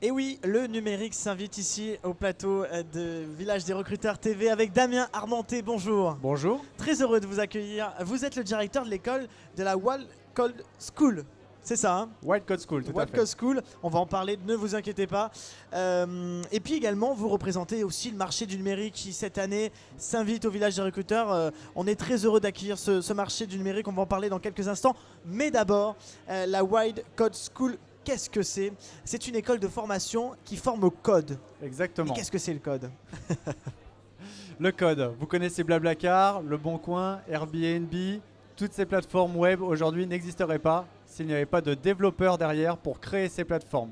Et oui, le numérique s'invite ici au plateau de Village des Recruteurs TV avec Damien Armenté. Bonjour. Bonjour. Très heureux de vous accueillir. Vous êtes le directeur de l'école de la Wild Code School. C'est ça, hein? Wild Code School, tout à Wild fait. Code School, on va en parler, ne vous inquiétez pas. Et puis également, vous représentez aussi le marché du numérique qui, cette année, s'invite au Village des Recruteurs. On est très heureux d'accueillir ce marché du numérique, on va en parler dans quelques instants. Mais d'abord, la Wild Code School, qu'est-ce que c'est? C'est une école de formation qui forme au code. Exactement. Mais qu'est-ce que c'est le code? Le code, vous connaissez Blablacar, Le Bon Coin, Airbnb, toutes ces plateformes web aujourd'hui n'existeraient pas s'il n'y avait pas de développeurs derrière pour créer ces plateformes.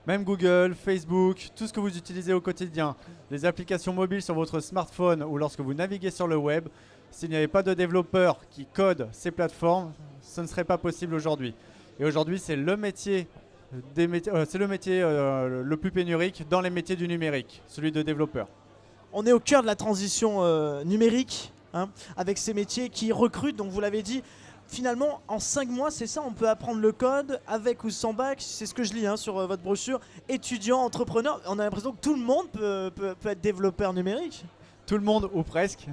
Même Google, Facebook, tout ce que vous utilisez au quotidien, les applications mobiles sur votre smartphone ou lorsque vous naviguez sur le web, s'il n'y avait pas de développeurs qui codent ces plateformes, ce ne serait pas possible aujourd'hui. Et aujourd'hui, c'est le métier le plus pénurique dans les métiers du numérique, celui de développeur. On est au cœur de la transition numérique, hein, avec ces métiers qui recrutent, donc vous l'avez dit, finalement en 5 mois, c'est ça, on peut apprendre le code avec ou sans bac, c'est ce que je lis hein, sur votre brochure, étudiant, entrepreneur, on a l'impression que tout le monde peut être développeur numérique. Tout le monde ou presque.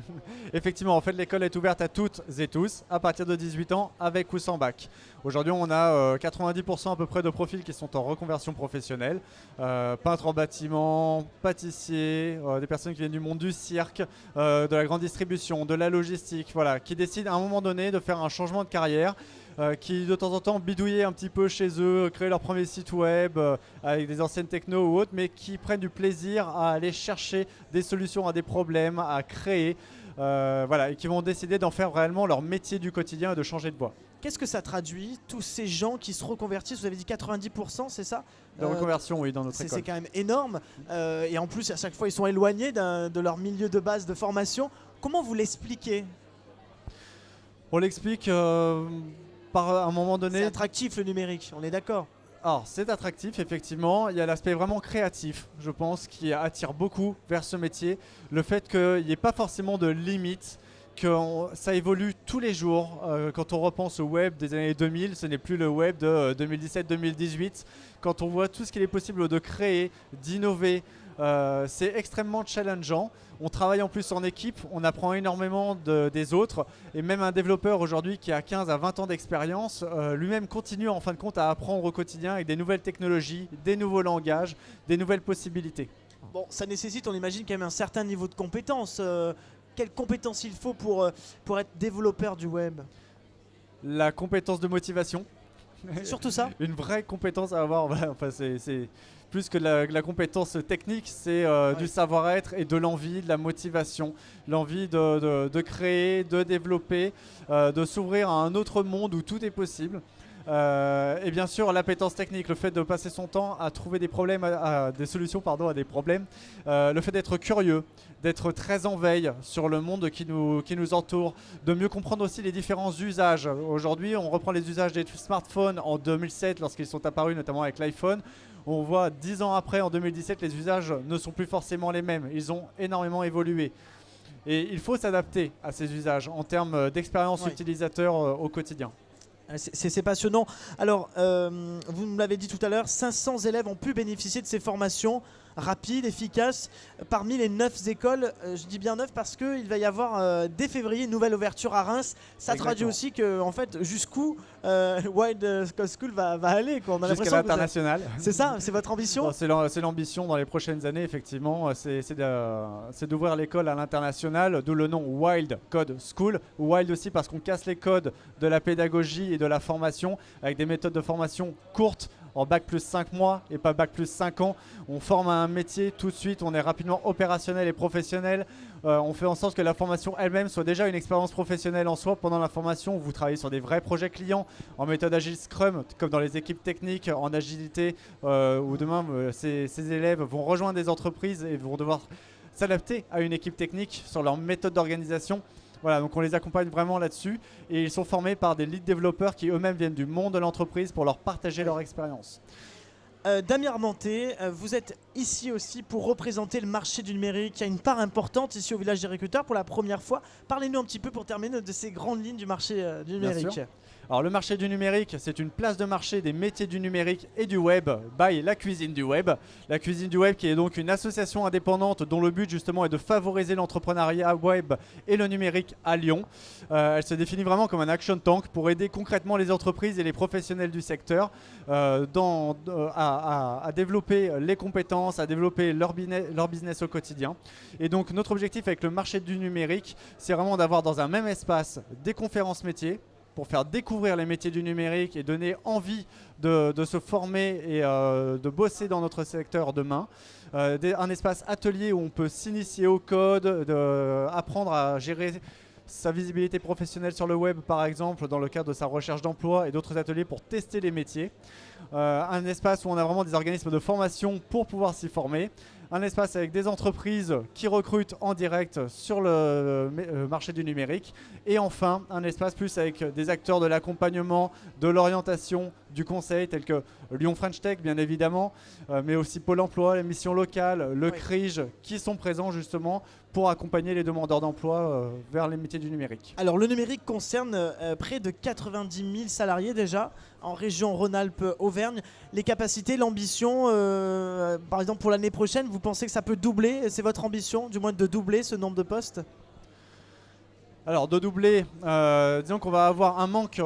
Effectivement, en fait, l'école est ouverte à toutes et tous à partir de 18 ans avec ou sans bac. Aujourd'hui, on a 90% à peu près de profils qui sont en reconversion professionnelle. Peintres en bâtiment, pâtissiers, des personnes qui viennent du monde du cirque, de la grande distribution, de la logistique, voilà, qui décident à un moment donné de faire un changement de carrière. Qui de temps en temps bidouillaient un petit peu chez eux, créer leur premier site web avec des anciennes techno ou autres, mais qui prennent du plaisir à aller chercher des solutions à des problèmes, à créer, voilà, et qui vont décider d'en faire réellement leur métier du quotidien et de changer de voie. Qu'est-ce que ça traduit, tous ces gens qui se reconvertissent? Vous avez dit 90%, c'est ça? De reconversion, oui, dans notre école. C'est quand même énorme. Et en plus, à chaque fois, ils sont éloignés de leur milieu de base de formation. Comment vous l'expliquez? On l'explique par un moment donné. C'est attractif le numérique, on est d'accord? Alors, c'est attractif, effectivement. Il y a l'aspect vraiment créatif, je pense, qui attire beaucoup vers ce métier. Le fait qu'il n'y ait pas forcément de limite, que ça évolue tous les jours. Quand on repense au web des années 2000, ce n'est plus le web de 2017-2018. Quand on voit tout ce qu'il est possible de créer, d'innover, c'est extrêmement challengeant. On travaille en plus en équipe, on apprend énormément des autres. Et même un développeur aujourd'hui qui a 15 à 20 ans d'expérience, lui-même continue en fin de compte à apprendre au quotidien avec des nouvelles technologies, des nouveaux langages, des nouvelles possibilités. Bon, ça nécessite, on imagine, quand même un certain niveau de compétence. Quelles compétences il faut pour être développeur du web? La compétence de motivation. C'est surtout ça? Une vraie compétence à avoir. Enfin, c'est plus que la compétence technique, c'est du savoir-être et de l'envie, de la motivation. L'envie de créer, de développer, de s'ouvrir à un autre monde où tout est possible. Et bien sûr l'appétence technique, le fait de passer son temps à trouver des problèmes, des solutions à des problèmes, le fait d'être curieux, d'être très en veille sur le monde qui nous entoure, de mieux comprendre aussi les différents usages. Aujourd'hui on reprend les usages des smartphones en 2007 lorsqu'ils sont apparus, notamment avec l'iPhone. On voit 10 ans après, en 2017, les usages ne sont plus forcément les mêmes, ils ont énormément évolué. Et il faut s'adapter à ces usages en termes d'expérience utilisateur au quotidien. C'est passionnant. Alors, vous me l'avez dit tout à l'heure, 500 élèves ont pu bénéficier de ces formations rapides, efficaces. Parmi les 9 écoles, je dis bien 9 parce qu'il va y avoir dès février une nouvelle ouverture à Reims. Ça traduit aussi que, en fait, jusqu'où Wild Code School va aller, quoi. Jusqu'à l'international. C'est ça, c'est votre ambition? C'est l'ambition dans les prochaines années, effectivement. C'est d'ouvrir l'école à l'international, d'où le nom Wild Code School. Wild aussi parce qu'on casse les codes de la pédagogie et de la formation avec des méthodes de formation courtes, en bac plus 5 mois et pas bac plus 5 ans. On forme à un métier tout de suite, on est rapidement opérationnel et professionnel. On fait en sorte que la formation elle-même soit déjà une expérience professionnelle en soi. Pendant la formation, vous travaillez sur des vrais projets clients en méthode Agile Scrum, comme dans les équipes techniques, en agilité, où demain ces élèves vont rejoindre des entreprises et vont devoir s'adapter à une équipe technique sur leur méthode d'organisation. Voilà, donc on les accompagne vraiment là-dessus et ils sont formés par des lead développeurs qui eux-mêmes viennent du monde de l'entreprise pour leur partager leur expérience. Damien Armenté, vous êtes ici aussi pour représenter le marché du numérique. Il y a une part importante ici au Village des Recruteurs pour la première fois. Parlez-nous un petit peu pour terminer de ces grandes lignes du marché du numérique. Alors le marché du numérique, c'est une place de marché des métiers du numérique et du web by la Cuisine du Web. La Cuisine du Web qui est donc une association indépendante dont le but justement est de favoriser l'entrepreneuriat web et le numérique à Lyon. Elle se définit vraiment comme un action tank pour aider concrètement les entreprises et les professionnels du secteur à développer les compétences, à développer leur business au quotidien. Et donc notre objectif avec le marché du numérique, c'est vraiment d'avoir dans un même espace des conférences métiers pour faire découvrir les métiers du numérique et donner envie de se former et de bosser dans notre secteur demain. Un espace atelier où on peut s'initier au code, apprendre à gérer sa visibilité professionnelle sur le web par exemple dans le cadre de sa recherche d'emploi et d'autres ateliers pour tester les métiers. Un espace où on a vraiment des organismes de formation pour pouvoir s'y former. Un espace avec des entreprises qui recrutent en direct sur le marché du numérique. Et enfin, un espace plus avec des acteurs de l'accompagnement, de l'orientation, du conseil, tels que Lyon French Tech, bien évidemment, mais aussi Pôle emploi, les missions locales, le CRIJ, qui sont présents justement pour accompagner les demandeurs d'emploi vers les métiers du numérique. Alors le numérique concerne près de 90 000 salariés déjà en région Rhône-Alpes-Auvergne. Les capacités, l'ambition, par exemple pour l'année prochaine, vous pensez que ça peut doubler? C'est votre ambition, du moins de doubler ce nombre de postes? Alors de doubler, disons qu'on va avoir un manque,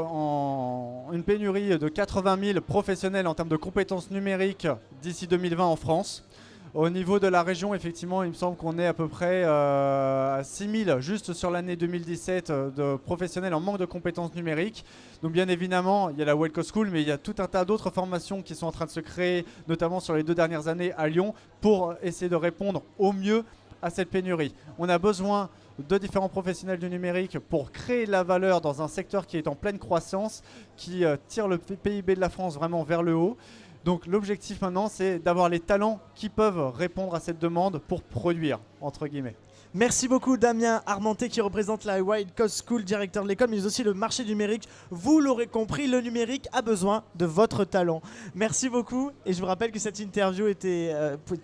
une pénurie de 80 000 professionnels en termes de compétences numériques d'ici 2020 en France. Au niveau de la région, effectivement, il me semble qu'on est à peu près à 6 000 juste sur l'année 2017 de professionnels en manque de compétences numériques. Donc bien évidemment, il y a la Welco School, mais il y a tout un tas d'autres formations qui sont en train de se créer, notamment sur les 2 dernières années à Lyon, pour essayer de répondre au mieux à cette pénurie. On a besoin de différents professionnels du numérique pour créer de la valeur dans un secteur qui est en pleine croissance, qui tire le PIB de la France vraiment vers le haut. Donc l'objectif maintenant, c'est d'avoir les talents qui peuvent répondre à cette demande pour produire, entre guillemets. Merci beaucoup Damien Armenté qui représente la Wild Coast School, directeur de l'école, mais aussi le marché du numérique. Vous l'aurez compris, le numérique a besoin de votre talent. Merci beaucoup et je vous rappelle que cette interview était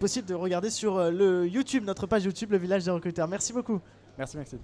possible de regarder sur le YouTube, notre page YouTube, le Village des recruteurs. Merci beaucoup. Merci Maxime.